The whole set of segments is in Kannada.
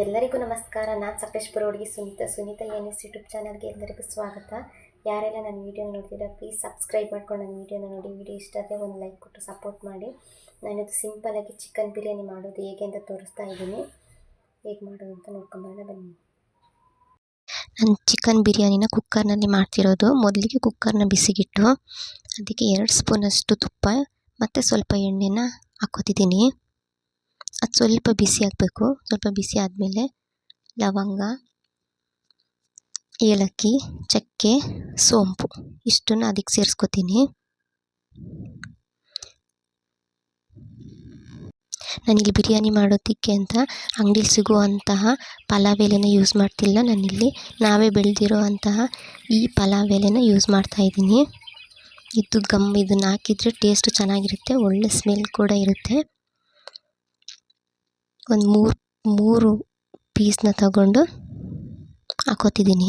ಎಲ್ಲರಿಗೂ ನಮಸ್ಕಾರ. ನಾನು ಸಕಲೇಶ್ಪುರ ಹುಡುಗಿ ಸುನೀತಾ ಎನ್ಎಸ್ ಯೂಟ್ಯೂಬ್ ಚಾನಲ್ಗೆ ಎಲ್ಲರಿಗೂ ಸ್ವಾಗತ. ಯಾರೆಲ್ಲ ನನ್ನ ವೀಡಿಯೋ ನೋಡ್ತೀರಾ ಪ್ಲೀಸ್ ಸಬ್ಸ್ಕ್ರೈಬ್ ಮಾಡ್ಕೊಂಡು ನನ್ನ ವೀಡಿಯೋನ ನೋಡಿ. ವಿಡಿಯೋ ಇಷ್ಟ ಆದರೆ ಒಂದು ಲೈಕ್ ಕೊಟ್ಟು ಸಪೋರ್ಟ್ ಮಾಡಿ. ನಾನಿದು ಸಿಂಪಲಾಗಿ ಚಿಕನ್ ಬಿರಿಯಾನಿ ಮಾಡೋದು ಹೇಗೆ ಅಂತ ತೋರಿಸ್ತಾ ಇದ್ದೀನಿ. ಹೇಗೆ ಮಾಡೋದು ಅಂತ ನೋಡ್ಕೊಂಬರೋಣ ಬನ್ನಿ. ನಾನು ಚಿಕನ್ ಬಿರಿಯಾನಿನ ಕುಕ್ಕರ್ನಲ್ಲಿ ಮಾಡ್ತಿರೋದು. ಮೊದಲಿಗೆ ಕುಕ್ಕರ್ನ ಬಿಸಿಗಿಟ್ಟು ಅದಕ್ಕೆ 2 ಸ್ಪೂನಷ್ಟು ತುಪ್ಪ ಮತ್ತು ಸ್ವಲ್ಪ ಎಣ್ಣೆನ ಹಾಕ್ಕೋತಿದ್ದೀನಿ. ಅದು ಸ್ವಲ್ಪ ಬಿಸಿ ಆಗಬೇಕು. ಸ್ವಲ್ಪ ಬಿಸಿ ಆದಮೇಲೆ ಲವಂಗ, ಏಲಕ್ಕಿ, ಚಕ್ಕೆ, ಸೋಂಪು ಇಷ್ಟನ್ನು ಅದಕ್ಕೆ ಸೇರಿಸ್ಕೊತೀನಿ. ನಾನಿಲ್ಲಿ ಬಿರಿಯಾನಿ ಮಾಡೋದಕ್ಕೆ ಅಂತ ಅಂಗಡಿಲಿ ಸಿಗುವಂತಹ ಪಲಾವ್ ಎಲೆನ ಯೂಸ್ ಮಾಡ್ತಿಲ್ಲ. ನಾನಿಲ್ಲಿ ನಾವೇ ಬೆಳೆದಿರೋ ಅಂತಹ ಈ ಪಲಾವ್ ಎಲೆನ ಯೂಸ್ ಮಾಡ್ತಾಯಿದ್ದೀನಿ. ಇದನ್ನು ಹಾಕಿದರೆ ಟೇಸ್ಟ್ ಚೆನ್ನಾಗಿರುತ್ತೆ, ಒಳ್ಳೆ ಸ್ಮೆಲ್ ಕೂಡ ಇರುತ್ತೆ. ಒಂದು ಮೂರು ಪೀಸ್ನ ತಗೊಂಡು ಹಾಕೋತಿದ್ದೀನಿ.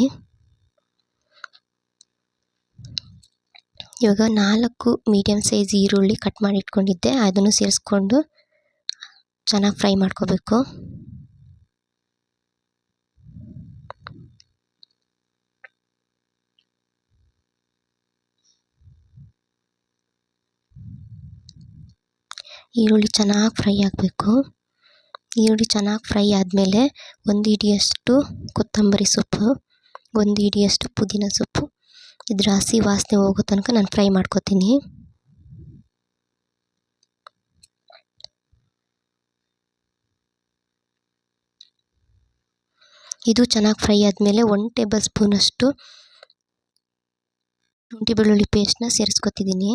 ಇವಾಗ 4 ಮೀಡಿಯಮ್ ಸೈಜ್ ಈರುಳ್ಳಿ ಕಟ್ ಮಾಡಿ ಇಟ್ಕೊಂಡಿದ್ದೆ, ಅದನ್ನು ಸೇರಿಸ್ಕೊಂಡು ಚೆನ್ನಾಗಿ ಫ್ರೈ ಮಾಡ್ಕೋಬೇಕು. ಈರುಳ್ಳಿ ಚೆನ್ನಾಗಿ ಫ್ರೈ ಆಗಬೇಕು. ಈರುಳ್ಳಿ ಚೆನ್ನಾಗಿ ಫ್ರೈ ಆದಮೇಲೆ 1 ಹಿಡಿಯಷ್ಟು ಕೊತ್ತಂಬರಿ ಸೊಪ್ಪು, 1 ಹಿಡಿಯಷ್ಟು ಪುದೀನ ಸೊಪ್ಪು, ಇದ್ರ ಹಸಿ ವಾಸನೆ ಹೋಗೋ ತನಕ ನಾನು ಫ್ರೈ ಮಾಡ್ಕೊತೀನಿ. ಇದು ಚೆನ್ನಾಗಿ ಫ್ರೈ ಆದಮೇಲೆ 1 ಟೇಬಲ್ ಸ್ಪೂನಷ್ಟು ಶುಂಠಿ ಬೆಳ್ಳುಳ್ಳಿ ಪೇಸ್ಟ್ನ ಸೇರಿಸ್ಕೊತಿದ್ದೀನಿ.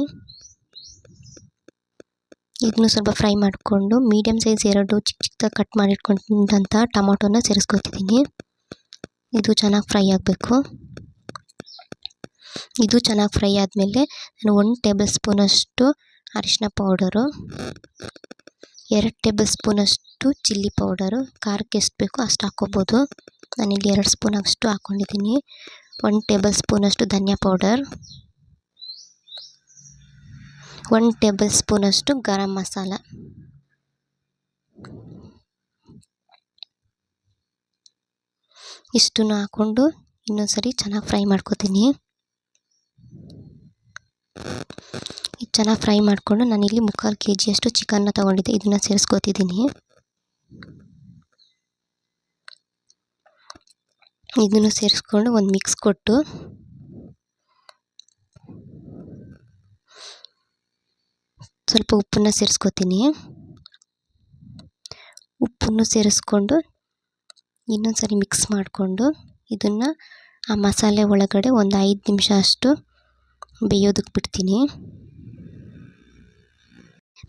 ಇದನ್ನು ಸ್ವಲ್ಪ ಫ್ರೈ ಮಾಡಿಕೊಂಡು ಮೀಡಿಯಮ್ ಸೈಜ್ 2 ಚಿಕ್ಕದಾಗಿ ಕಟ್ ಮಾಡಿಟ್ಕೊಂಡಂಥ ಟೊಮೊಟೊನ ಸೇರಿಸ್ಕೊತಿದ್ದೀನಿ. ಇದು ಚೆನ್ನಾಗಿ ಫ್ರೈ ಆಗಬೇಕು. ಇದು ಚೆನ್ನಾಗಿ ಫ್ರೈ ಆದಮೇಲೆ ನಾನು 1 ಟೇಬಲ್ ಸ್ಪೂನಷ್ಟು ಅರಿಶಿನ ಪೌಡರು, 2 ಟೇಬಲ್ ಸ್ಪೂನಷ್ಟು ಚಿಲ್ಲಿ ಪೌಡರು, ಖಾರಕ್ಕೆ ಎಷ್ಟು ಬೇಕೋ ಅಷ್ಟು ಹಾಕ್ಕೋಬೋದು. ನಾನಿಲ್ಲಿ 2 ಸ್ಪೂನ್ ಅಷ್ಟು ಹಾಕ್ಕೊಂಡಿದ್ದೀನಿ. 1 ಟೇಬಲ್ ಸ್ಪೂನಷ್ಟು ಧನಿಯಾ ಪೌಡರ್, 1 ಟೇಬಲ್ ಸ್ಪೂನಷ್ಟು ಗರಂ ಮಸಾಲ, ಇಷ್ಟನ್ನು ಹಾಕ್ಕೊಂಡು ಇನ್ನೊಂದ್ಸರಿ ಚೆನ್ನಾಗಿ ಫ್ರೈ ಮಾಡ್ಕೊತೀನಿ. ಇದು ಚೆನ್ನಾಗಿ ಫ್ರೈ ಮಾಡಿಕೊಂಡು ನಾನಿಲ್ಲಿ 3/4 kg ಚಿಕನ್ನ ತೊಗೊಂಡಿದ್ದೆ, ಇದನ್ನು ಸೇರಿಸ್ಕೊತಿದ್ದೀನಿ. ಇದನ್ನು ಸೇರಿಸ್ಕೊಂಡು ಒಂದು ಮಿಕ್ಸ್ ಕೊಟ್ಟು ಸ್ವಲ್ಪ ಉಪ್ಪನ್ನು ಸೇರಿಸ್ಕೊತೀನಿ. ಉಪ್ಪನ್ನು ಸೇರಿಸ್ಕೊಂಡು ಇನ್ನೊಂದ್ಸರಿ ಮಿಕ್ಸ್ ಮಾಡಿಕೊಂಡು ಇದನ್ನು ಆ ಮಸಾಲೆ ಒಳಗಡೆ ಒಂದು 5 ನಿಮಿಷ ಅಷ್ಟು ಬೇಯೋದಕ್ಕೆ ಬಿಡ್ತೀನಿ.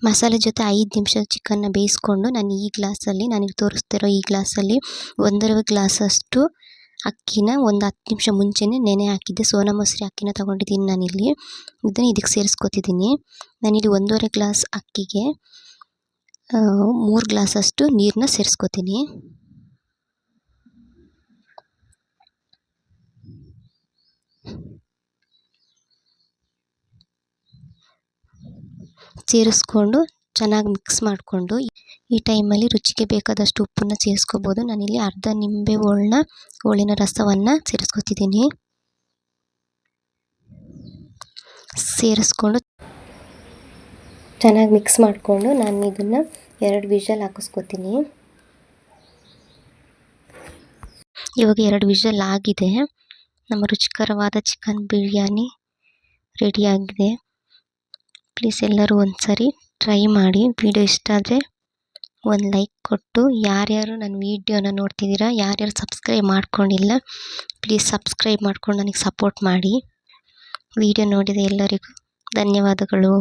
ಮಸಾಲೆ ಜೊತೆ 5 ನಿಮಿಷ ಚಿಕನ್ನ ಬೇಯಿಸ್ಕೊಂಡು ನಾನಿಗೆ ತೋರಿಸ್ತಿರೋ ಈ ಗ್ಲಾಸಲ್ಲಿ 1.5 ಗ್ಲಾಸಷ್ಟು ಅಕ್ಕಿನ ಒಂದು 10 ನಿಮಿಷ ಮುಂಚೆನೇ ನೆನೆ ಹಾಕಿದ್ದೆ. ಸೋನಾ ಮಸೂರಿ ಅಕ್ಕಿನ ತೊಗೊಂಡಿದ್ದೀನಿ ನಾನಿಲ್ಲಿ. ಇದನ್ನು ಇದಕ್ಕೆ ಸೇರಿಸ್ಕೊತಿದ್ದೀನಿ. ನಾನಿಲ್ಲಿ 1.5 ಗ್ಲಾಸ್ ಅಕ್ಕಿಗೆ 3 ಗ್ಲಾಸಷ್ಟು ನೀರನ್ನ ಸೇರಿಸ್ಕೊತೀನಿ. ಸೇರಿಸ್ಕೊಂಡು ಚೆನ್ನಾಗಿ ಮಿಕ್ಸ್ ಮಾಡಿಕೊಂಡು ಈ ಟೈಮಲ್ಲಿ ರುಚಿಗೆ ಬೇಕಾದಷ್ಟು ಉಪ್ಪನ್ನು ಸೇರಿಸ್ಕೋಬೋದು. ನಾನಿಲ್ಲಿ ಅರ್ಧ ನಿಂಬೆ ಹೋಳಿನ ರಸವನ್ನು ಸೇರಿಸ್ಕೊತಿದ್ದೀನಿ. ಸೇರಿಸ್ಕೊಂಡು ಚೆನ್ನಾಗಿ ಮಿಕ್ಸ್ ಮಾಡಿಕೊಂಡು ನಾನು ಇದನ್ನು 2 ವಿಷಲ್ ಹಾಕಿಸ್ಕೊತೀನಿ. ಇವಾಗ 2 ವಿಷಲ್ ಆಗಿದೆ. ನಮ್ಮ ರುಚಿಕರವಾದ ಚಿಕನ್ ಬಿರಿಯಾನಿ ರೆಡಿಯಾಗಿದೆ. ಪ್ಲೀಸ್ ಎಲ್ಲರೂ ಒಂದ್ಸರಿ ಟ್ರೈ ಮಾಡಿ. ವಿಡಿಯೋ ಇಷ್ಟ ಆದರೆ ಒಂದು ಲೈಕ್ ಕೊಟ್ಟು, ಯಾರ್ಯಾರು ನನ್ನ ವೀಡಿಯೋನ ನೋಡ್ತಿದ್ದೀರಾ, ಯಾರ್ಯಾರು ಸಬ್ಸ್ಕ್ರೈಬ್ ಮಾಡ್ಕೊಂಡಿಲ್ಲ ಪ್ಲೀಸ್ ಸಬ್ಸ್ಕ್ರೈಬ್ ಮಾಡ್ಕೊಂಡು ನನಗೆ ಸಪೋರ್ಟ್ ಮಾಡಿ. ವಿಡಿಯೋ ನೋಡಿದ ಎಲ್ಲರಿಗೂ ಧನ್ಯವಾದಗಳು.